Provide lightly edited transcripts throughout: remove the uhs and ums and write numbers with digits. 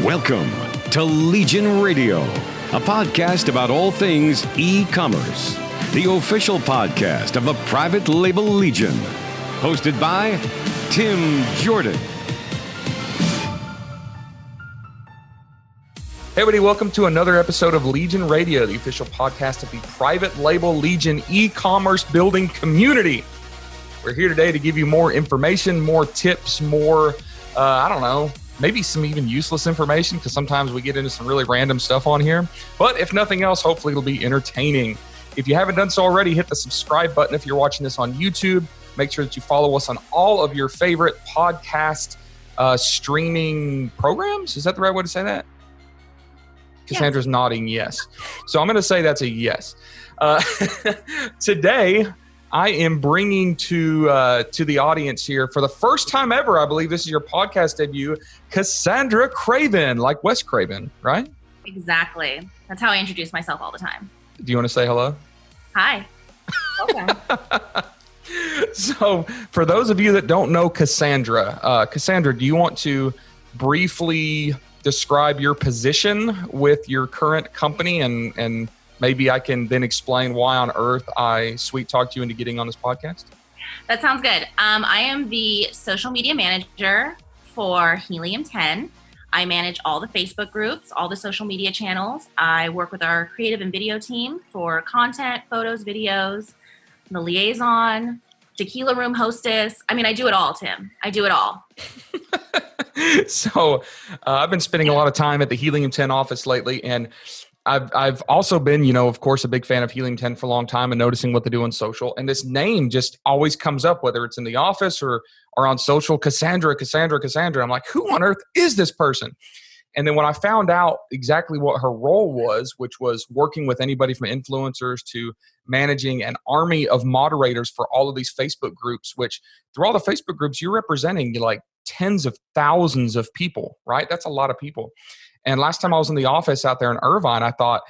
Welcome to Legion Radio, a podcast about all things e-commerce, the official podcast of the private label Legion, hosted by Tim Jordan. Hey everybody, welcome to another episode of Legion Radio, the official podcast of the private label Legion e-commerce building community. We're here today to give you more information, more tips, more, maybe some even useless information, because sometimes we get into some really random stuff on here. But if nothing else, hopefully it'll be entertaining. If you haven't done so already, hit the subscribe button if you're watching this on YouTube. Make sure that you follow us on all of your favorite podcast streaming programs. Is that the right way to say that? Cassandra's nodding yes. So I'm going to say that's a yes. Today, I am bringing to the audience here for the first time ever, I believe this is your podcast debut, Cassandra Craven, like Wes Craven, right? Exactly. That's how I introduce myself all the time. Do you want to say hello? Hi. Okay. So for those of you that don't know Cassandra, do you want to briefly describe your position with your current company and maybe I can then explain why on earth I sweet talked you into getting on this podcast? That sounds good. I am the social media manager for Helium 10. I manage all the Facebook groups, all the social media channels. I work with our creative and video team for content, photos, videos, the liaison, tequila room hostess. I mean, I do it all, Tim. I do it all. So I've been spending a lot of time at the Helium 10 office lately, and I've also been, of course, a big fan of Helium 10 for a long time and noticing what they do on social. And this name just always comes up, whether it's in the office or on social, Cassandra. I'm like, who on earth is this person? And then when I found out exactly what her role was, which was working with anybody from influencers to managing an army of moderators for all of these Facebook groups, which through all the Facebook groups, you're representing like tens of thousands of people, right? That's a lot of people. And last time I was in the office out there in Irvine, I thought,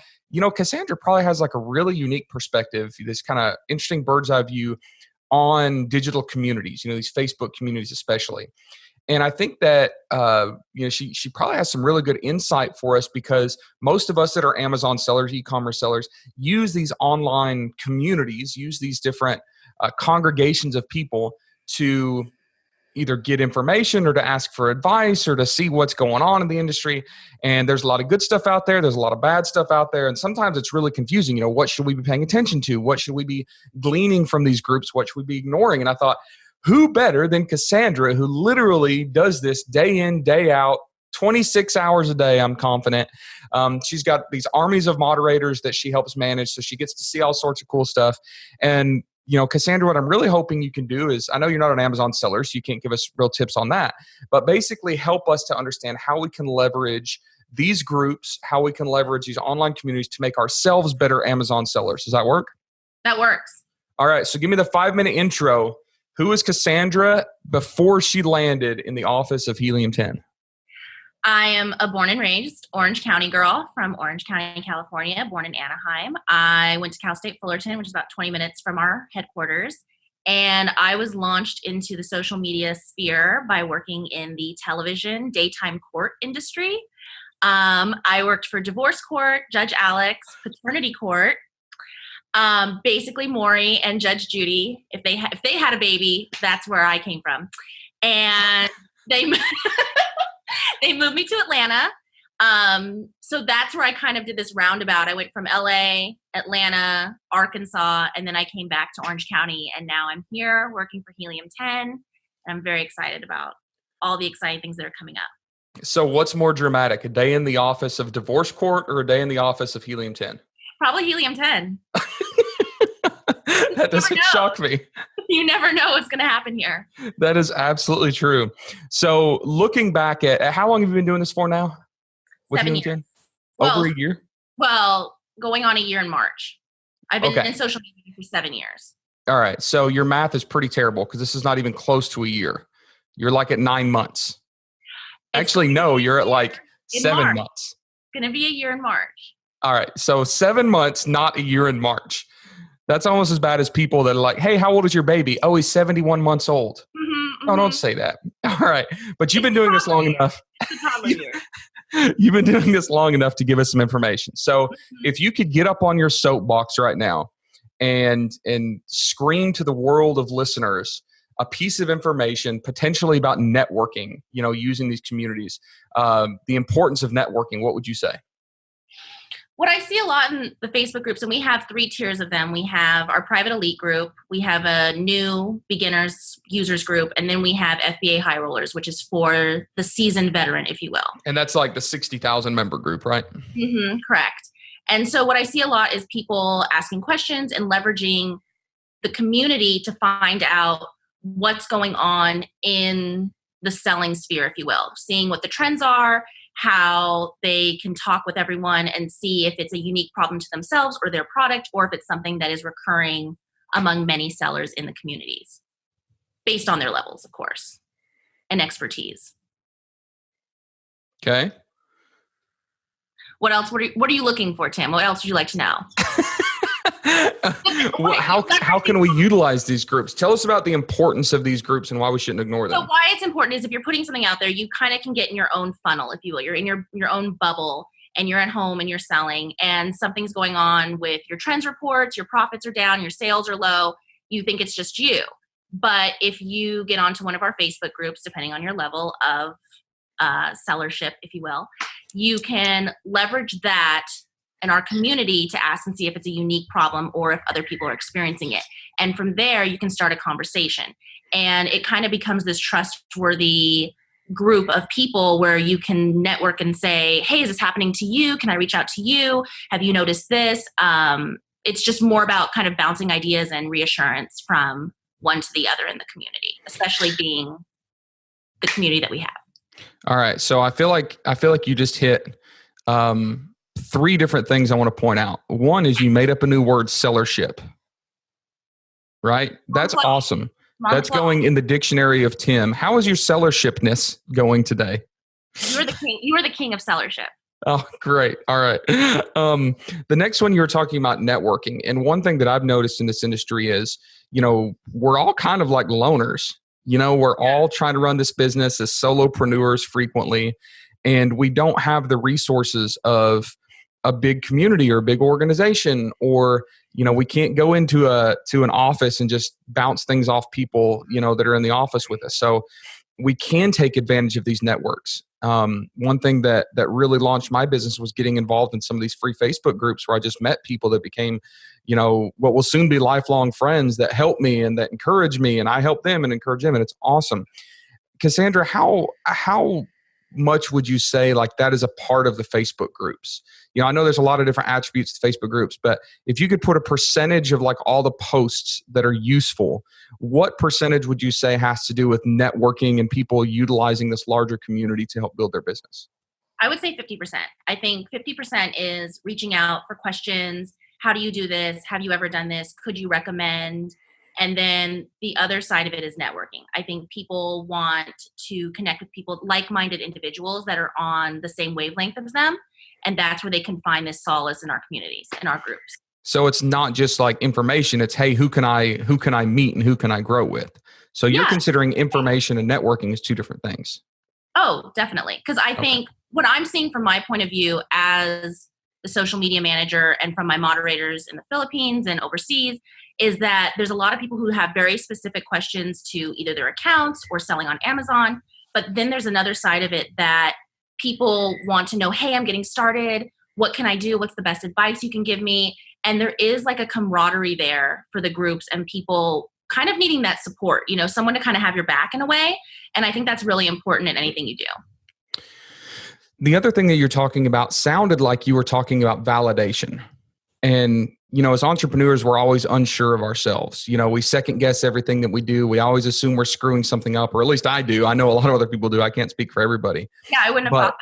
Cassandra probably has like a really unique perspective, this kind of interesting bird's eye view on digital communities, these Facebook communities especially. And I think that, she probably has some really good insight for us, because most of us that are Amazon sellers, e-commerce sellers, use these online communities, use these different congregations of people to either get information or to ask for advice or to see what's going on in the industry. And there's a lot of good stuff out there. There's a lot of bad stuff out there. And sometimes it's really confusing. What should we be paying attention to? What should we be gleaning from these groups? What should we be ignoring? And I thought, who better than Cassandra, who literally does this day in, day out, 26 hours a day, I'm confident. She's got these armies of moderators that she helps manage, so she gets to see all sorts of cool stuff. And Cassandra, what I'm really hoping you can do is, I know you're not an Amazon seller, so you can't give us real tips on that, but basically help us to understand how we can leverage these groups, how we can leverage these online communities to make ourselves better Amazon sellers. Does that work? That works. All right, so give me the 5-minute intro. Who is Cassandra before she landed in the office of Helium 10? I am a born and raised Orange County girl from Orange County, California, born in Anaheim. I went to Cal State Fullerton, which is about 20 minutes from our headquarters. And I was launched into the social media sphere by working in the television daytime court industry. I worked for divorce court, Judge Alex, paternity court, basically Maury and Judge Judy. If they had a baby, that's where I came from. And they moved me to Atlanta. So that's where I kind of did this roundabout. I went from LA, Atlanta, Arkansas, and then I came back to Orange County. And now I'm here working for Helium 10. And I'm very excited about all the exciting things that are coming up. So what's more dramatic, a day in the office of divorce court or a day in the office of Helium 10? Probably Helium 10. That doesn't shock me. You never know what's going to happen here. That is absolutely true. So looking back at how long have you been doing this for now? 7 years. Over a year? Well, going on a year in March. I've been in social media for 7 years. All right. So your math is pretty terrible, because this is not even close to a year. You're like at 9 months. Actually, no, you're at like 7 months. It's going to be a year in March. All right. So 7 months, not a year in March. That's almost as bad as people that are like, hey, how old is your baby? Oh, he's 71 months old. Mm-hmm, mm-hmm. Oh, don't say that. All right. But you've been doing this long enough. You've been doing this long enough to give us some information. So if you could get up on your soapbox right now and scream to the world of listeners a piece of information potentially about networking, using these communities, the importance of networking, what would you say? What I see a lot in the Facebook groups, and we have 3 tiers of them. We have our private elite group, we have a new beginners users group, and then we have FBA high rollers, which is for the seasoned veteran, if you will. And that's like the 60,000 member group, right? Mm-hmm, correct. And so what I see a lot is people asking questions and leveraging the community to find out what's going on in the selling sphere, if you will, seeing what the trends are, how they can talk with everyone and see if it's a unique problem to themselves or their product, or if it's something that is recurring among many sellers in the communities, based on their levels, of course, and expertise. Okay. What else? What are you looking for, Tim? What else would you like to know? How can we utilize these groups? Tell us about the importance of these groups and why we shouldn't ignore them. So why it's important is if you're putting something out there, you kind of can get in your own funnel, if you will. You're in your own bubble and you're at home and you're selling and something's going on with your trends reports, your profits are down, your sales are low. You think it's just you. But if you get onto one of our Facebook groups, depending on your level of sellership, if you will, you can leverage that in our community to ask and see if it's a unique problem or if other people are experiencing it. And from there, you can start a conversation. And it kind of becomes this trustworthy group of people where you can network and say, hey, is this happening to you? Can I reach out to you? Have you noticed this? It's just more about kind of bouncing ideas and reassurance from one to the other in the community, especially being the community that we have. All right. So I feel like you just hit 3 different things I want to point out. One is you made up a new word, sellership. Right? That's awesome. That's going in the dictionary of Tim. How is your sellershipness going today? You are the king. You are the king of sellership. Oh, great. All right. The next one, you were talking about networking. And one thing that I've noticed in this industry is, we're all kind of like loners. We're all trying to run this business as solopreneurs frequently, and we don't have the resources of a big community or a big organization, or, we can't go into an office and just bounce things off people, that are in the office with us. So we can take advantage of these networks. One thing that really launched my business was getting involved in some of these free Facebook groups where I just met people that became, what will soon be lifelong friends that help me and that encourage me, and I help them and encourage them. And it's awesome. Cassandra, how much would you say like that is a part of the Facebook groups? I know there's a lot of different attributes to Facebook groups, but if you could put a percentage of like all the posts that are useful, what percentage would you say has to do with networking and people utilizing this larger community to help build their business? I would say 50%. I think 50% is reaching out for questions. How do you do this? Have you ever done this? Could you recommend? And then the other side of it is networking. I think people want to connect with people, like-minded individuals that are on the same wavelength as them. And that's where they can find this solace in our communities, in our groups. So it's not just like information. It's, hey, who can I meet and who can I grow with? So you're considering information and networking as 2 different things. Oh, definitely. Because I think what I'm seeing from my point of view as the social media manager and from my moderators in the Philippines and overseas is that there's a lot of people who have very specific questions to either their accounts or selling on Amazon. But then there's another side of it that people want to know, hey, I'm getting started. What can I do? What's the best advice you can give me? And there is like a camaraderie there for the groups and people kind of needing that support, someone to kind of have your back in a way. And I think that's really important in anything you do. The other thing that you're talking about sounded like you were talking about validation. And, as entrepreneurs, we're always unsure of ourselves. We second guess everything that we do. We always assume we're screwing something up, or at least I do. I know a lot of other people do. I can't speak for everybody. Yeah, I wouldn't have thought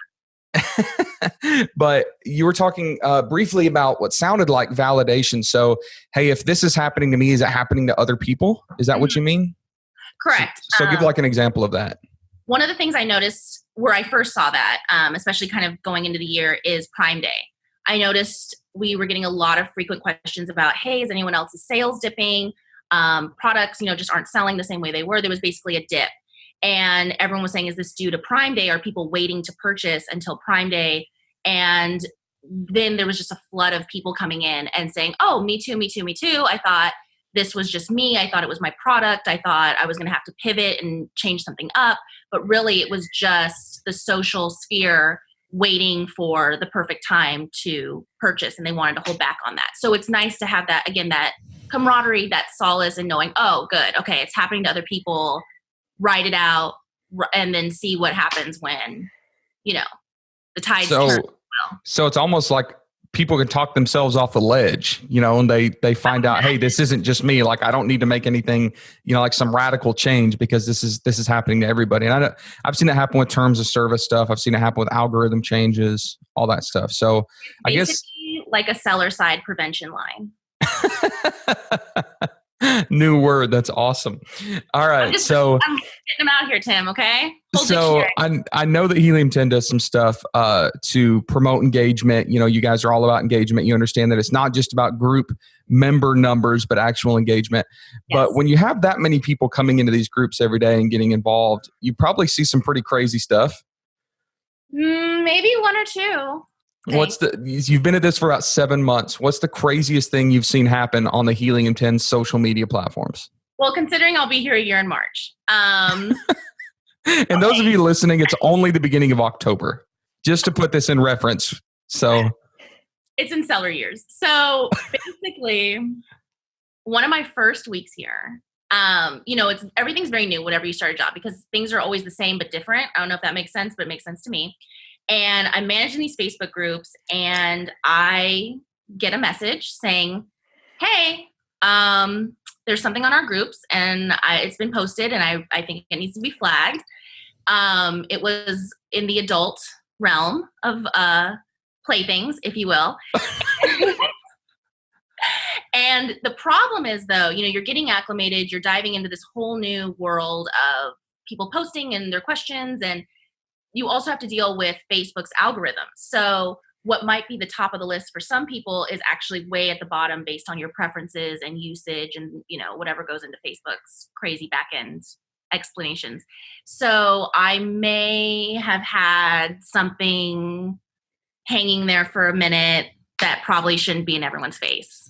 that. But you were talking briefly about what sounded like validation. So, hey, if this is happening to me, is it happening to other people? Is that what you mean? Correct. So give like an example of that. One of the things I noticed where I first saw that, especially kind of going into the year, is Prime Day. I noticed we were getting a lot of frequent questions about, hey, is anyone else's sales dipping? Products, just aren't selling the same way they were. There was basically a dip. And everyone was saying, is this due to Prime Day? Are people waiting to purchase until Prime Day? And then there was just a flood of people coming in and saying, oh, me too, me too, me too. I thought this was just me. I thought it was my product. I thought I was going to have to pivot and change something up. But really, it was just the social sphere waiting for the perfect time to purchase, and they wanted to hold back on that. So it's nice to have that, again, that camaraderie, that solace, and knowing, oh, good, okay, it's happening to other people, write it out, and then see what happens when, the tides turn. So it's almost like people can talk themselves off the ledge, and they find out, hey, this isn't just me. Like, I don't need to make anything, like some radical change, because this is happening to everybody. And I've seen it happen with terms of service stuff. I've seen it happen with algorithm changes, all that stuff. So I guess like a seller side prevention line. New word. That's awesome. All right. I'm getting them out here, Tim. Okay. So I know that Helium 10 does some stuff to promote engagement. You guys are all about engagement. You understand that it's not just about group member numbers, but actual engagement. Yes. But when you have that many people coming into these groups every day and getting involved, you probably see some pretty crazy stuff. Maybe one or two. You've been at this for about 7 months. What's the craziest thing you've seen happen on the Helium 10 social media platforms? Well, considering I'll be here a year in March. And those of you listening, it's only the beginning of October, just to put this in reference. So it's in seller years. So basically, one of my first weeks here, everything's very new whenever you start a job, because things are always the same but different. I don't know if that makes sense, but it makes sense to me. And I'm managing these Facebook groups, and I get a message saying, hey, there's something on our groups, and it's been posted, and I think it needs to be flagged. It was in the adult realm of playthings, if you will. And the problem is, though, you're getting acclimated, you're diving into this whole new world of people posting and their questions, and you also have to deal with Facebook's algorithm. So what might be the top of the list for some people is actually way at the bottom based on your preferences and usage and, whatever goes into Facebook's crazy back-end explanations. So I may have had something hanging there for a minute that probably shouldn't be in everyone's face.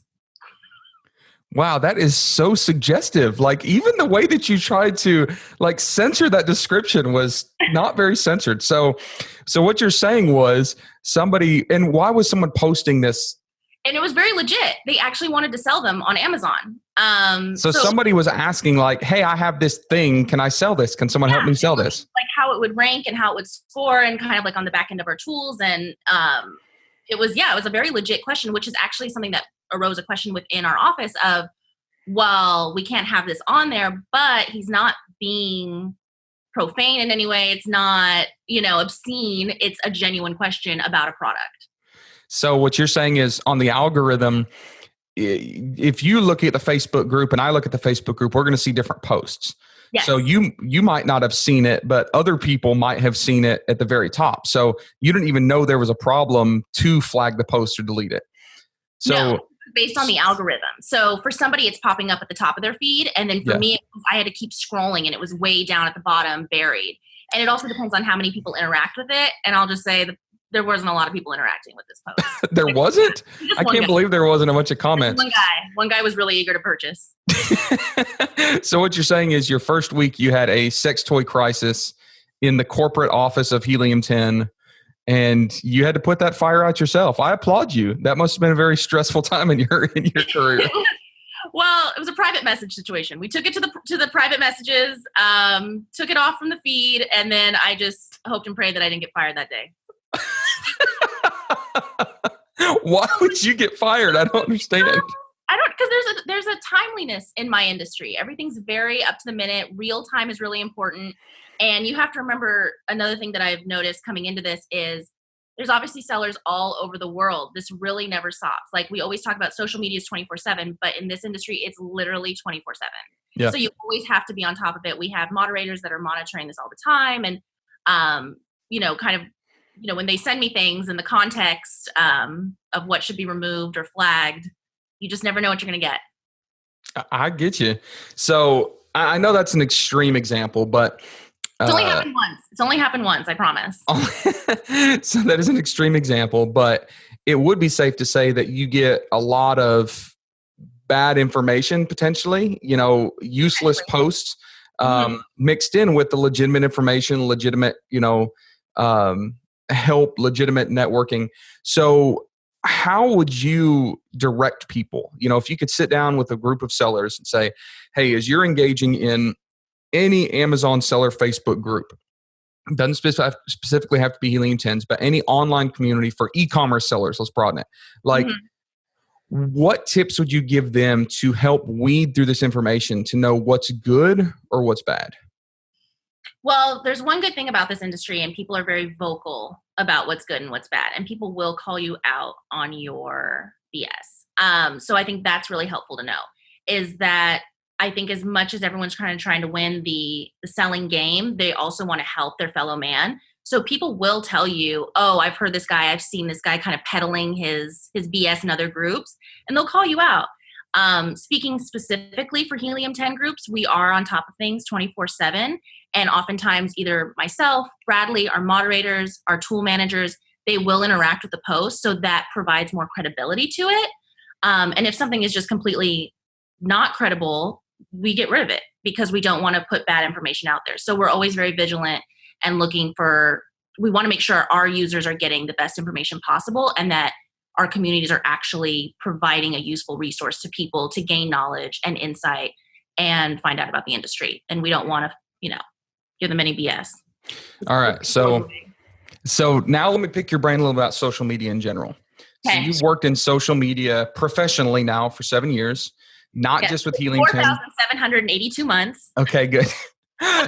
Wow, that is so suggestive. Like, even the way that you tried to censor that description was not very censored. So what you're saying was somebody, and why was someone posting this? And it was very legit. They actually wanted to sell them on Amazon. So somebody was asking hey, I have this thing. Can I sell this? Can someone help me sell this? Like how it would rank and how it would score, and kind of on the back end of our tools. And it was a very legit question, which is actually something that arose a question within our office of, well, we can't have this on there, but he's not being profane in any way. It's not, obscene. It's a genuine question about a product. So what you're saying is, on the algorithm, if you look at the Facebook group and I look at the Facebook group, we're going to see different posts. Yes. So you might not have seen it, but other people might have seen it at the very top. So you didn't even know there was a problem to flag the post or delete it. So no, based on the algorithm. So for somebody, it's popping up at the top of their feed. And then for me, I had to keep scrolling, and it was way down at the bottom, buried. And it also depends on how many people interact with it. And I'll just say that there wasn't a lot of people interacting with this post. There wasn't? I can't believe there wasn't a bunch of comments. One guy was really eager to purchase. So what you're saying is, your first week you had a sex toy crisis in the corporate office of Helium 10, and you had to put that fire out yourself. I applaud you. That must have been a very stressful time in your career. Well, it was a private message situation. We took it to the private messages, took it off from the feed, and then I just hoped and prayed that I didn't get fired that day. Why would you get fired? I don't understand. Because there's a timeliness in my industry. Everything's very up to the minute. Real time is really important. And you have to remember, another thing that I've noticed coming into this is there's obviously sellers all over the world. This really never stops. Like, we always talk about social media is 24/7, but in this industry, it's literally 24/7. Yeah. So you always have to be on top of it. We have moderators that are monitoring this all the time. And, when they send me things in the context of what should be removed or flagged, you just never know what you're going to get. I get you. So I know that's an extreme example, but It's only happened once. It's only happened once, I promise. So that is an extreme example, but it would be safe to say that you get a lot of bad information, potentially, useless posts mixed in with the legitimate information, legitimate, help, legitimate networking. So how would you direct people? If you could sit down with a group of sellers and say, hey, as you're engaging in any Amazon seller Facebook group, doesn't specifically have to be Helium 10s, but any online community for e-commerce sellers, let's broaden it. Like, what tips would you give them to help weed through this information to know what's good or what's bad? Well, there's one good thing about this industry, and people are very vocal about what's good and what's bad, and people will call you out on your BS. So I think that's really helpful to know, is that I think as much as everyone's trying to win the selling game, they also want to help their fellow man. So people will tell you, oh, I've heard this guy, I've seen this guy kind of peddling his BS in other groups, and they'll call you out. Speaking specifically for Helium 10 groups, we are on top of things 24/7. And oftentimes either myself, Bradley, our moderators, our tool managers, they will interact with the post. So that provides more credibility to it. And if something is just completely not credible, we get rid of it because we don't want to put bad information out there. So we're always very vigilant and we want to make sure our users are getting the best information possible and that our communities are actually providing a useful resource to people to gain knowledge and insight and find out about the industry. And we don't want to, give them any BS. All right. So now let me pick your brain a little about social media in general. Okay. So you've worked in social media professionally now for 7 years, not just with Helium 10. 4,782 months. Okay, good.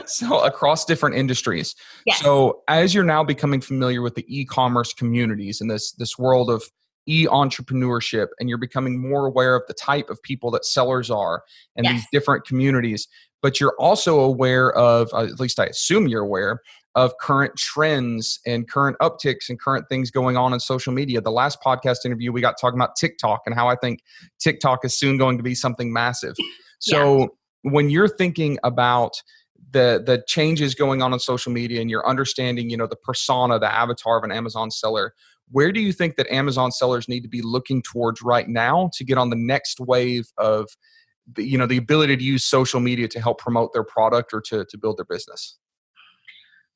So across different industries. Yes. So as you're now becoming familiar with the e-commerce communities and this world of e-entrepreneurship, and you're becoming more aware of the type of people that sellers are and these different communities, but you're also aware of, at least I assume you're aware, of current trends and current upticks and current things going on in social media. The last podcast interview, we got talking about TikTok and how I think TikTok is soon going to be something massive. So when you're thinking about the changes going on in social media and you're understanding, the persona, the avatar of an Amazon seller, where do you think that Amazon sellers need to be looking towards right now to get on the next wave of the ability to use social media to help promote their product or to build their business?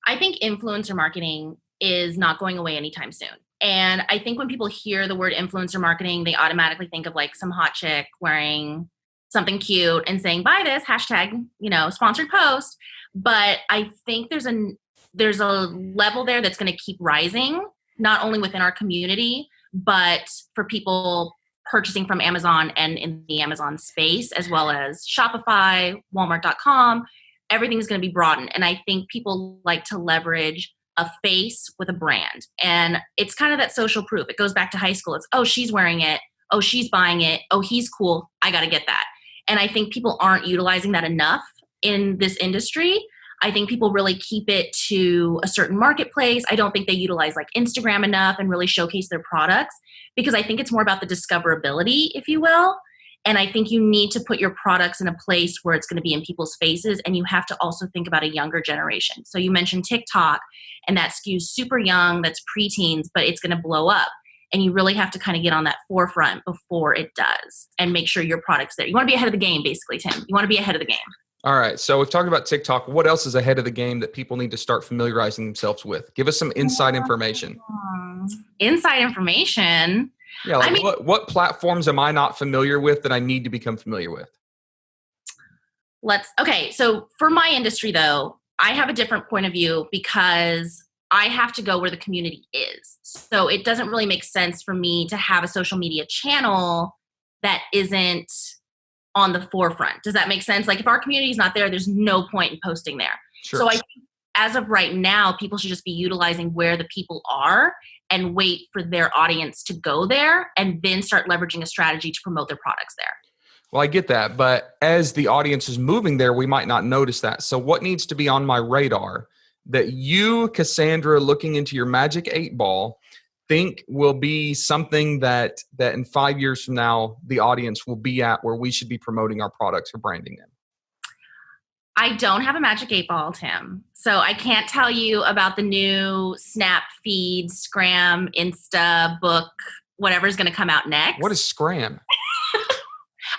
I think influencer marketing is not going away anytime soon. And I think when people hear the word influencer marketing, they automatically think of like some hot chick wearing something cute and saying, buy this, hashtag, sponsored post. But I think there's a level there that's going to keep rising, not only within our community, but for people purchasing from Amazon and in the Amazon space, as well as Shopify, Walmart.com. Everything's going to be broadened. And I think people like to leverage a face with a brand. And it's kind of that social proof. It goes back to high school. It's, oh, she's wearing it. Oh, she's buying it. Oh, he's cool. I got to get that. And I think people aren't utilizing that enough in this industry. I think people really keep it to a certain marketplace. I don't think they utilize like Instagram enough and really showcase their products because I think it's more about the discoverability, if you will. And I think you need to put your products in a place where it's going to be in people's faces. And you have to also think about a younger generation. So you mentioned TikTok, and that skews super young, that's preteens, but it's going to blow up. And you really have to kind of get on that forefront before it does and make sure your product's there. You want to be ahead of the game, basically, Tim. You want to be ahead of the game. All right. So we've talked about TikTok. What else is ahead of the game that people need to start familiarizing themselves with? Give us some inside information. Inside information? Yeah. Like what platforms am I not familiar with that I need to become familiar with? Okay. So for my industry, though, I have a different point of view because I have to go where the community is. So it doesn't really make sense for me to have a social media channel that isn't on the forefront. Does that make sense? Like if our community is not there, there's no point in posting there. Sure. So I think as of right now, people should just be utilizing where the people are and wait for their audience to go there and then start leveraging a strategy to promote their products there. Well, I get that. But as the audience is moving there, we might not notice that. So what needs to be on my radar that you, Cassandra, looking into your magic 8-ball, think will be something that in 5 years from now, the audience will be at where we should be promoting our products or branding them? I don't have a magic 8 ball, Tim. So I can't tell you about the new Snap feed, Scram, Insta, book, whatever's going to come out next. What is Scram?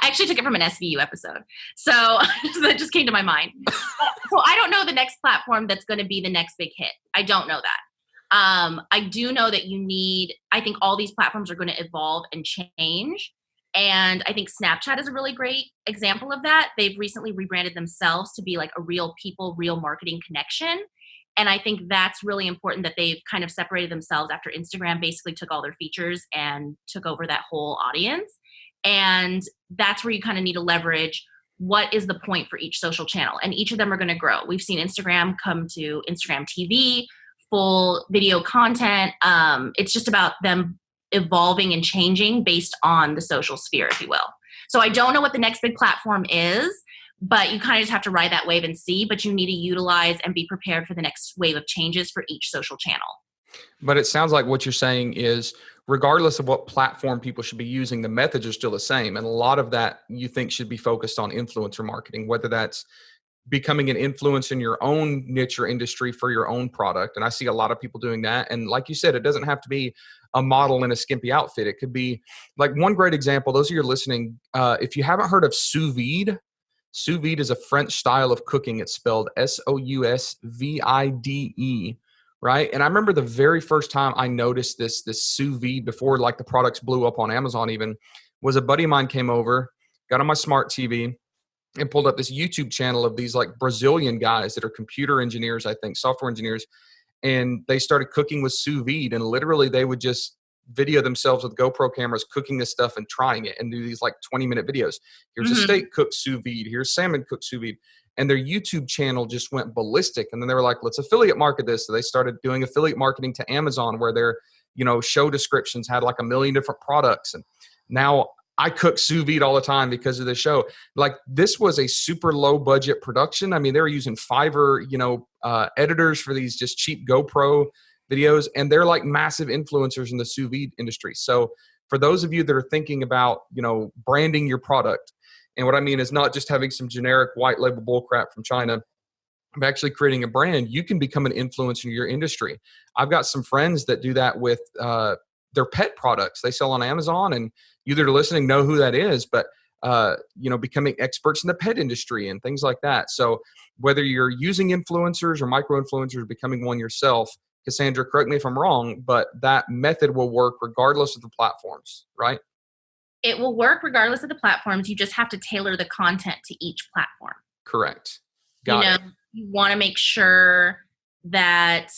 I actually took it from an SVU episode. So that just came to my mind. So I don't know the next platform that's going to be the next big hit. I don't know that. I do know that I think all these platforms are going to evolve and change. And I think Snapchat is a really great example of that. They've recently rebranded themselves to be like a real people, real marketing connection. And I think that's really important that they've kind of separated themselves after Instagram basically took all their features and took over that whole audience. And that's where you kind of need to leverage what is the point for each social channel. And each of them are going to grow. We've seen Instagram come to Instagram TV, full video content. It's just about them evolving and changing based on the social sphere, if you will. So I don't know what the next big platform is, but you kind of just have to ride that wave and see, but you need to utilize and be prepared for the next wave of changes for each social channel. But it sounds like what you're saying is regardless of what platform people should be using, the methods are still the same. And a lot of that you think should be focused on influencer marketing, whether that's becoming an influence in your own niche or industry for your own product. And I see a lot of people doing that. And like you said, it doesn't have to be a model in a skimpy outfit. It could be like one great example. Those of you listening, if you haven't heard of sous vide is a French style of cooking. It's spelled SOUSVIDE. Right. And I remember the very first time I noticed this sous vide before like the products blew up on Amazon even was a buddy of mine came over, got on my smart TV and pulled up this YouTube channel of these like Brazilian guys that are computer engineers, I think, software engineers. And they started cooking with sous vide, and literally they would just video themselves with GoPro cameras cooking this stuff and trying it and do these like 20-minute videos. Here's a steak cooked sous vide. Here's salmon cooked sous vide. And their YouTube channel just went ballistic. And then they were like, let's affiliate market this. So they started doing affiliate marketing to Amazon where their, show descriptions had like 1 million different products. And now I cook sous vide all the time because of the show. Like this was a super low budget production. I mean, they were using Fiverr, editors for these just cheap GoPro videos. And they're like massive influencers in the sous vide industry. So for those of you that are thinking about, branding your product, and what I mean is not just having some generic white label bullcrap from China, but actually creating a brand, you can become an influencer in your industry. I've got some friends that do that with their pet products. They sell on Amazon, and you that are listening know who that is, but becoming experts in the pet industry and things like that. So whether you're using influencers or micro-influencers, becoming one yourself, Cassandra, correct me if I'm wrong, but that method will work regardless of the platforms, right? It will work regardless of the platforms. You just have to tailor the content to each platform. Correct. Got it. You want to make sure that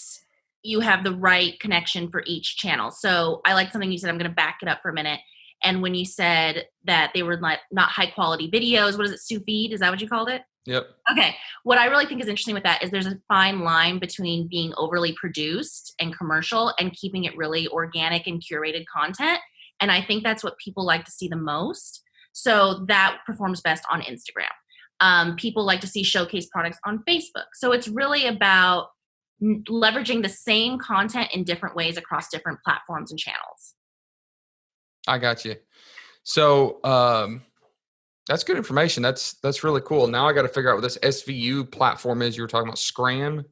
you have the right connection for each channel. So I like something you said. I'm going to back it up for a minute. And when you said that they were like not high quality videos, what is it? Sous vide? Is that what you called it? Yep. Okay. What I really think is interesting with that is there's a fine line between being overly produced and commercial and keeping it really organic and curated content. And I think that's what people like to see the most. So that performs best on Instagram. People like to see showcase products on Facebook. So it's really about leveraging the same content in different ways across different platforms and channels. I got you. So that's good information. That's really cool. Now I got to figure out what this SVU platform is. You were talking about Scram,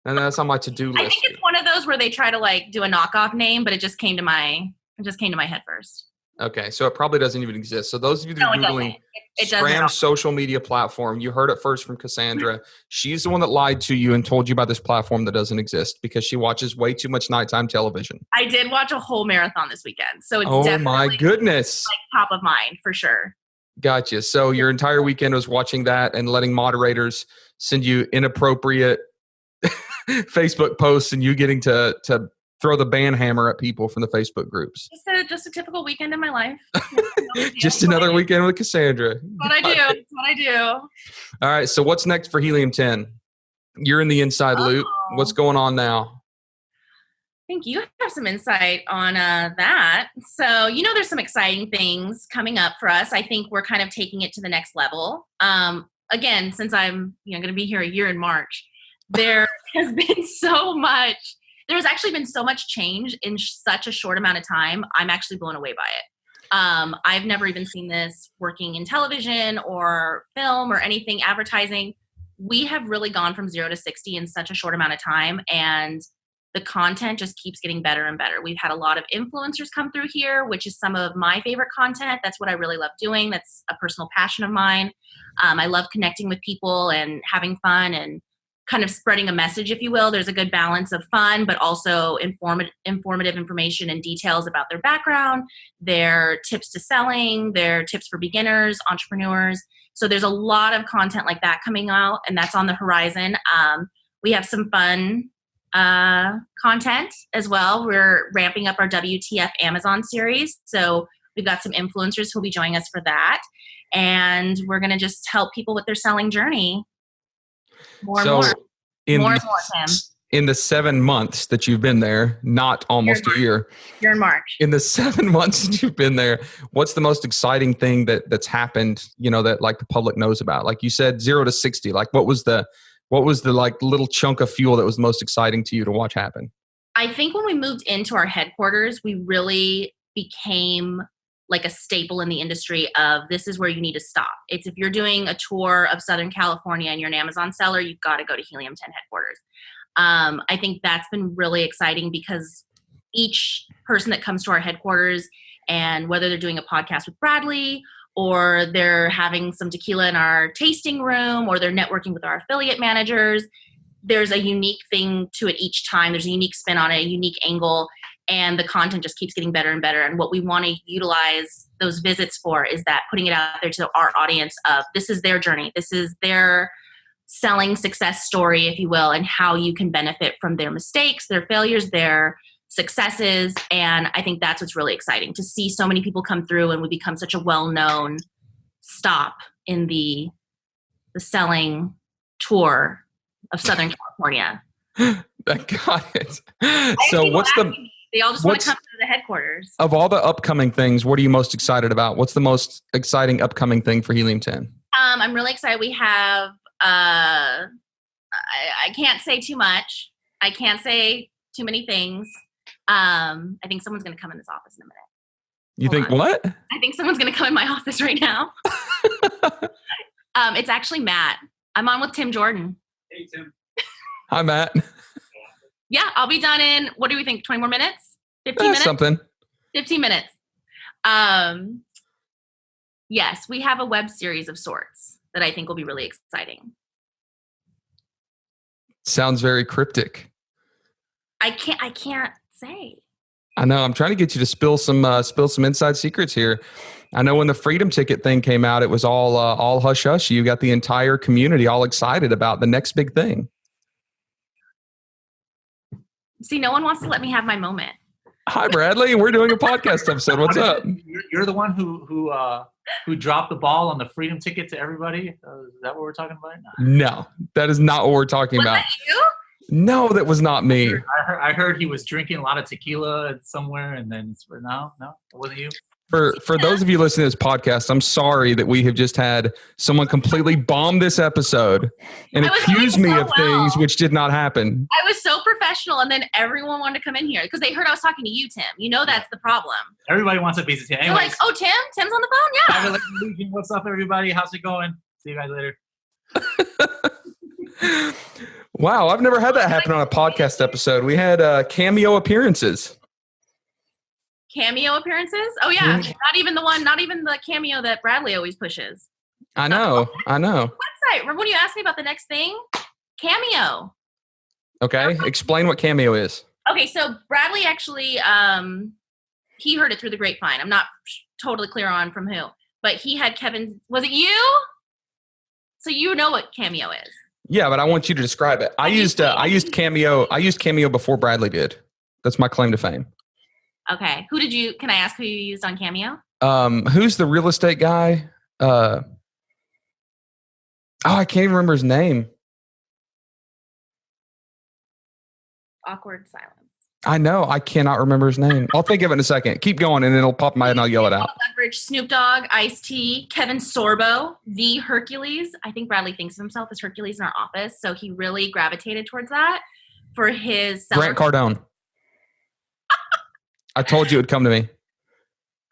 and that's on my to-do list. I think it's one of those where they try to like do a knockoff name, but it just came to my head first. Okay, so it probably doesn't even exist. So those of you that are Googling Scram social media platform, you heard it first from Cassandra. She's the one that lied to you and told you about this platform that doesn't exist because she watches way too much nighttime television. I did watch a whole marathon this weekend. So it's definitely my goodness, like top of mind for sure. Gotcha. So your entire weekend was watching that and letting moderators send you inappropriate Facebook posts and you getting to throw the ban hammer at people from the Facebook groups. Just a typical weekend in my life. Just another weekend with Cassandra. That's what I do. All right. So what's next for Helium 10? You're in the inside loop. What's going on now? I think you have some insight on that. So, there's some exciting things coming up for us. I think we're kind of taking it to the next level. Again, since I'm going to be here a year in March, there has been there's actually been so much change in such a short amount of time. I'm actually blown away by it. I've never even seen this working in television or film or anything, advertising. we have really gone from 0 to 60 in such a short amount of time, and the content just keeps getting better and better. We've had a lot of influencers come through here, which is some of my favorite content. That's what I really love doing. That's a personal passion of mine. I love connecting with people and having fun and kind of spreading a message, if you will. There's a good balance of fun, but also informative information and details about their background, their tips to selling, their tips for beginners, entrepreneurs. So there's a lot of content like that coming out, and that's on the horizon. We have some fun content as well. We're ramping up our WTF Amazon series. So we've got some influencers who'll be joining us for that. And we're going to just help people with their selling journey more and more. Tim. In the 7 months that you've been there, not almost a year. You're in March. In the 7 months that you've been there, what's the most exciting thing that's happened, that like the public knows about? Like you said, 0 to 60. Like what was the like little chunk of fuel that was most exciting to you to watch happen? I think when we moved into our headquarters, we really became like a staple in the industry of this is where you need to stop. It's if you're doing a tour of Southern California and you're an Amazon seller, you've got to go to Helium 10 headquarters. I think that's been really exciting because each person that comes to our headquarters, and whether they're doing a podcast with Bradley or they're having some tequila in our tasting room or they're networking with our affiliate managers, there's a unique thing to it each time. There's a unique spin on it, a unique angle, and the content just keeps getting better and better. And what we want to utilize those visits for is that putting it out there to our audience of this is their journey. This is their selling success story, if you will, and how you can benefit from their mistakes, their failures, their successes. And I think that's what's really exciting, to see so many people come through and we become such a well-known stop in the selling tour of Southern California. I got it. So they all just want to come to the headquarters. Of all the upcoming things, what are you most excited about? What's the most exciting upcoming thing for Helium 10? I'm really excited. We have, I can't say too much. I can't say too many things. I think someone's going to come in this office in a minute. You think what? I think someone's going to come in my office right now. It's actually Matt. I'm on with Tim Jordan. Hey, Tim. Hi, Matt. Yeah, I'll be done in, what do we think, 20 more minutes? 15 minutes? Something. 15 minutes. Yes, we have a web series of sorts that I think will be really exciting. Sounds very cryptic. I can't say. I know. I'm trying to get you to spill some inside secrets here. I know when the Freedom Ticket thing came out, it was all hush hush. You got the entire community all excited about the next big thing. See, no one wants to let me have my moment. Hi, Bradley. We're doing a podcast episode. What's up? You're the one who dropped the ball on the Freedom Ticket to everybody. Is that what we're talking about? No, that is not what we're talking about. Was that you? No, that was not me. I heard he was drinking a lot of tequila somewhere, and then no, it wasn't you. For those of you listening to this podcast, I'm sorry that we have just had someone completely bomb this episode and accuse me of things which did not happen. I was so professional, and then everyone wanted to come in here because they heard I was talking to you, Tim. You know that's the problem. Everybody wants a piece of Tim. They're like, oh, Tim's on the phone? Yeah. Legion, what's up, everybody? How's it going? See you guys later. Wow, I've never had that happen on a podcast episode. We had cameo appearances. Cameo appearances? Oh yeah, not even the cameo that Bradley always pushes. I know. Website. Remember when you asked me about the next thing? Cameo. Okay, explain what Cameo is. Okay, so Bradley actually, he heard it through the grapevine. I'm not totally clear on from who, but he had Kevin. Was it you? So you know what Cameo is? Yeah, but I want you to describe it. I used Cameo. I used Cameo before Bradley did. That's my claim to fame. Okay. Can I ask who you used on Cameo? Who's the real estate guy? I can't even remember his name. Awkward silence. I know. I cannot remember his name. I'll think of it in a second. Keep going and it'll pop in my head and I'll yell it out. Leverage, Snoop Dogg, Ice-T, Kevin Sorbo, the Hercules. I think Bradley thinks of himself as Hercules in our office. So he really gravitated towards that for his Grant Cardone. I told you it would come to me.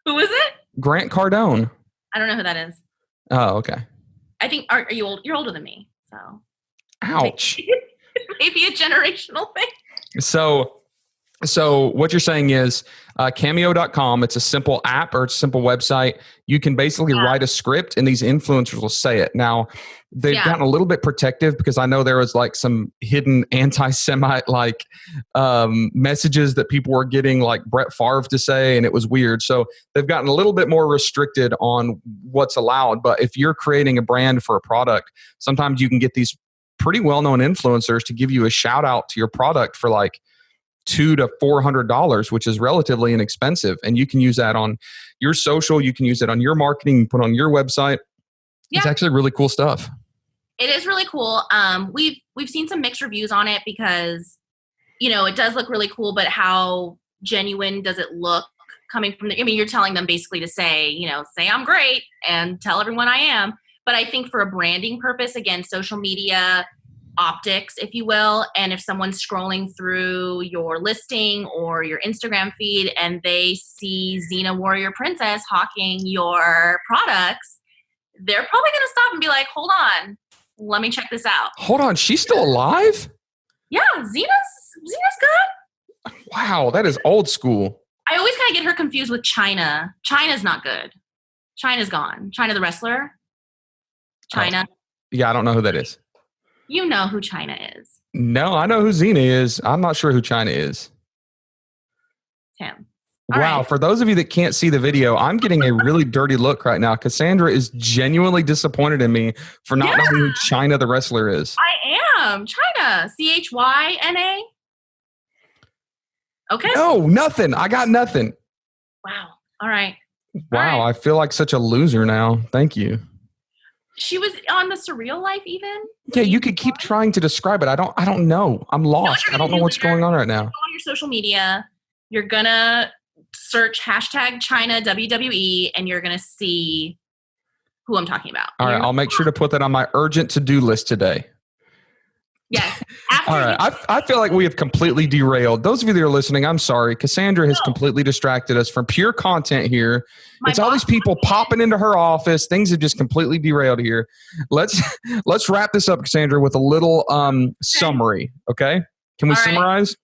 Who is it? Grant Cardone. I don't know who that is. Oh, okay. I think, are you old? You're older than me. So Ouch. Maybe a generational thing. So what you're saying is Cameo.com, it's a simple app or it's a simple website. You can basically write a script and these influencers will say it. Now, they've gotten a little bit protective because I know there was like some hidden anti-Semite like messages that people were getting like Brett Favre to say, and it was weird. So they've gotten a little bit more restricted on what's allowed. But if you're creating a brand for a product, sometimes you can get these pretty well-known influencers to give you a shout out to your product for like $200 to $400, which is relatively inexpensive. And you can use that on your social. You can use it on your marketing, put on your website. Yeah. It's actually really cool stuff. It is really cool. We've seen some mixed reviews on it because, it does look really cool, but how genuine does it look coming from you're telling them basically to say, say I'm great and tell everyone I am. But I think for a branding purpose, again, social media, optics, if you will, and if someone's scrolling through your listing or your Instagram feed and they see Xena Warrior Princess hawking your products, they're probably going to stop and be like, hold on, let me check this out. Hold on, she's still alive? Yeah, Xena's good. Wow, that is old school. I always kind of get her confused with China. China's not good. China's gone. China the wrestler. China. Yeah, I don't know who that is. You know who China is. No, I know who Xena is. I'm not sure who China is. Tim. Wow. Right. For those of you that can't see the video, I'm getting a really dirty look right now. Cassandra is genuinely disappointed in me for not knowing who China the wrestler is. I am. China. Chyna. Okay. No, nothing. I got nothing. Wow. All right. Wow. I feel like such a loser now. Thank you. She was on The Surreal Life even? Yeah, you could keep trying to describe it. I don't know. I'm lost. I don't know what's going on right now. Go on your social media. You're going to search hashtag China WWE and you're going to see who I'm talking about. All right. I'll make sure to put that on my urgent to-do list today. Yes. All right. I feel like we have completely derailed. Those of you that are listening, I'm sorry. Cassandra has completely distracted us from pure content here. It's all these people popping into her office. Things have just completely derailed here. Let's wrap this up, Cassandra, with a little summary. Okay? Can we summarize?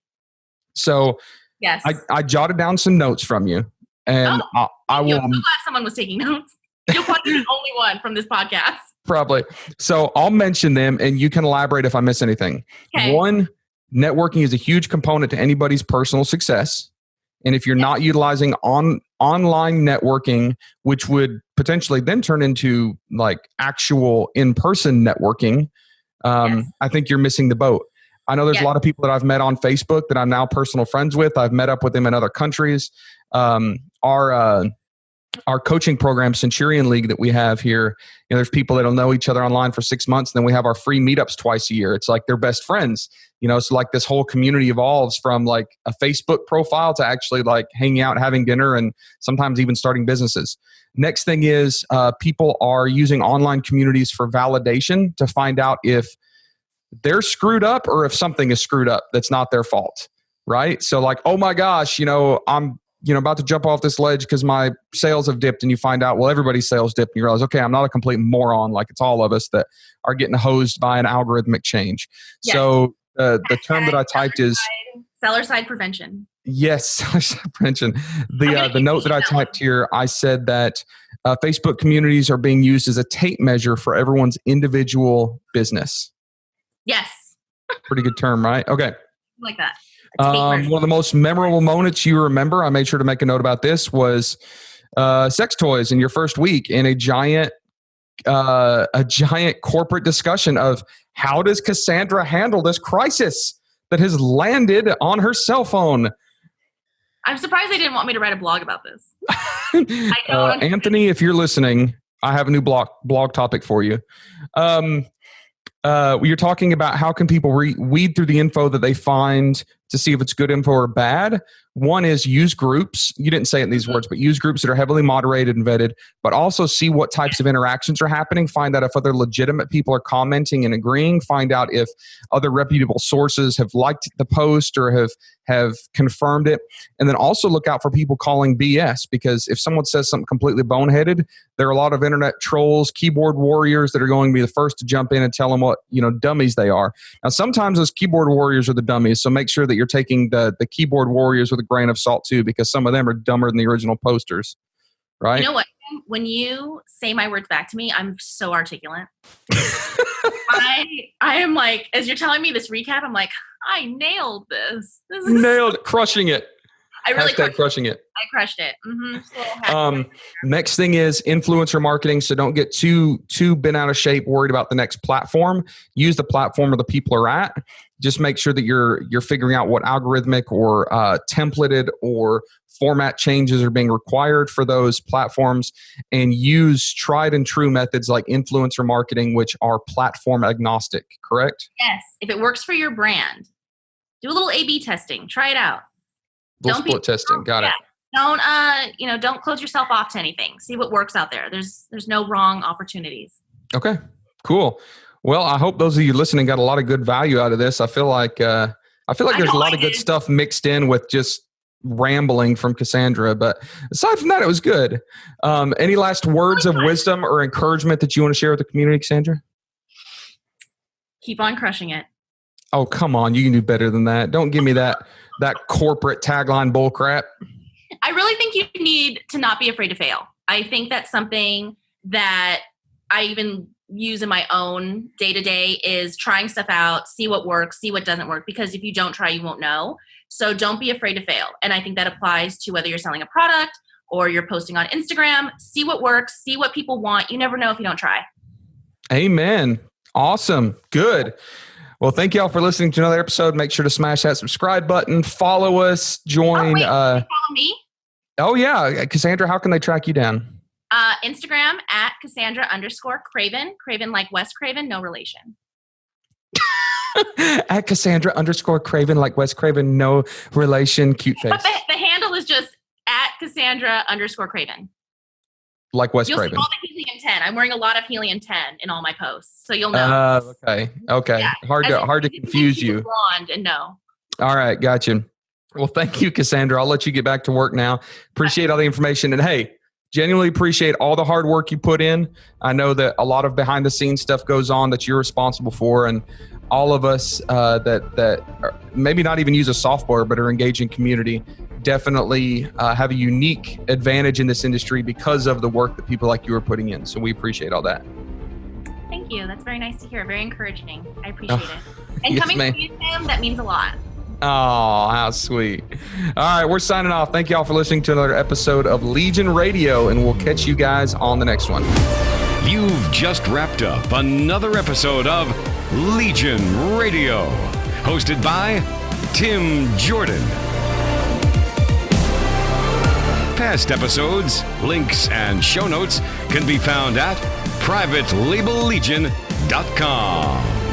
So yes. I jotted down some notes from you. And I will. I'm so glad someone was taking notes. You'll probably be the only one from this podcast. Probably. So I'll mention them and you can elaborate if I miss anything. Okay. One, networking is a huge component to anybody's personal success. And if you're not utilizing online networking, which would potentially then turn into like actual in-person networking, I think you're missing the boat. I know there's a lot of people that I've met on Facebook that I'm now personal friends with. I've met up with them in other countries. Our coaching program, Centurion League, that we have here, there's people that'll know each other online for 6 months. And then we have our free meetups twice a year. It's like they're best friends, so like this whole community evolves from like a Facebook profile to actually like hanging out, having dinner, and sometimes even starting businesses. Next thing is people are using online communities for validation to find out if they're screwed up or if something is screwed up that's not their fault, right? So like, oh my gosh, I'm about to jump off this ledge because my sales have dipped, and you find out, well, everybody's sales dipped, and you realize, okay, I'm not a complete moron. Like it's all of us that are getting hosed by an algorithmic change. Yes. So the term that I typed is seller side prevention. Yes, seller side prevention. The note that I typed here, I said that Facebook communities are being used as a tape measure for everyone's individual business. Yes. Pretty good term, right? Okay. Like that. One of the most memorable moments you remember, I made sure to make a note about this, was sex toys in your first week in a giant corporate discussion of how does Cassandra handle this crisis that has landed on her cell phone. I'm surprised they didn't want me to write a blog about this. Anthony, if you're listening, I have a new blog topic for you. You're talking about how can people weed through the info that they find to see if it's good info or bad. One is use groups. You didn't say it in these words, but use groups that are heavily moderated and vetted, but also see what types of interactions are happening. Find out if other legitimate people are commenting and agreeing. Find out if other reputable sources have liked the post or have confirmed it. And then also look out for people calling BS, because if someone says something completely boneheaded, there are a lot of internet trolls, keyboard warriors that are going to be the first to jump in and tell them what, dummies they are. Now, sometimes those keyboard warriors are the dummies, so make sure that you're taking the keyboard warriors with a grain of salt too, because some of them are dumber than the original posters, right? You know what? When you say my words back to me, I'm so articulate. I am like, as you're telling me this recap, I'm like, I nailed this. Nailed it. Crushing it. I really crushing it. I crushed it. So next thing is influencer marketing. So don't get too bent out of shape, worried about the next platform. Use the platform where the people are at. Just make sure that you're figuring out what algorithmic or templated or format changes are being required for those platforms, and use tried and true methods like influencer marketing, which are platform agnostic, correct? Yes. If it works for your brand, do a little A/B testing. Try it out. Little split testing. Got it. Don't close yourself off to anything. See what works out there. There's no wrong opportunities. Okay, cool. Well, I hope those of you listening got a lot of good value out of this. I feel like there's a lot of good stuff mixed in with just rambling from Cassandra. But aside from that, it was good. Any last words of wisdom or encouragement that you want to share with the community, Cassandra? Keep on crushing it. Oh, come on. You can do better than that. Don't give me that corporate tagline bullcrap. I really think you need to not be afraid to fail. I think that's something that I even use in my own day-to-day is trying stuff out, see what works, see what doesn't work, because if you don't try, you won't know. So don't be afraid to fail. And I think that applies to whether you're selling a product or you're posting on Instagram. See what works, see what people want. You never know if you don't try. Amen. Awesome. Good. Well, thank you all for listening to another episode. Make sure to smash that subscribe button. Follow us. Join. Follow me. Oh, yeah. Cassandra, how can they track you down? Instagram at Cassandra_Craven. Craven like Wes Craven, no relation. At Cassandra_Craven like Wes Craven, no relation, cute face. But the handle is just at Cassandra_Craven. Like Wes You'll Craven. see all the Helium 10. I'm wearing a lot of Helium 10 in all my posts, so you'll know. Okay. Yeah. Hard to confuse you. Blonde and no. All right, gotcha. Well, thank you, Cassandra. I'll let you get back to work now. Appreciate all the information, and hey, genuinely appreciate all the hard work you put in. I know that a lot of behind the scenes stuff goes on that you're responsible for, and all of us that are maybe not even use a software but are engaging community definitely have a unique advantage in this industry because of the work that people like you are putting in. So we appreciate all that. Thank you. That's very nice to hear. Very encouraging. I appreciate it. And yes, coming from you, Sam, that means a lot. Oh, how sweet. All right, we're signing off. Thank you all for listening to another episode of Legion Radio, and we'll catch you guys on the next one. You've just wrapped up another episode of Legion Radio, hosted by Tim Jordan. Past episodes, links, and show notes can be found at privatelabellegion.com.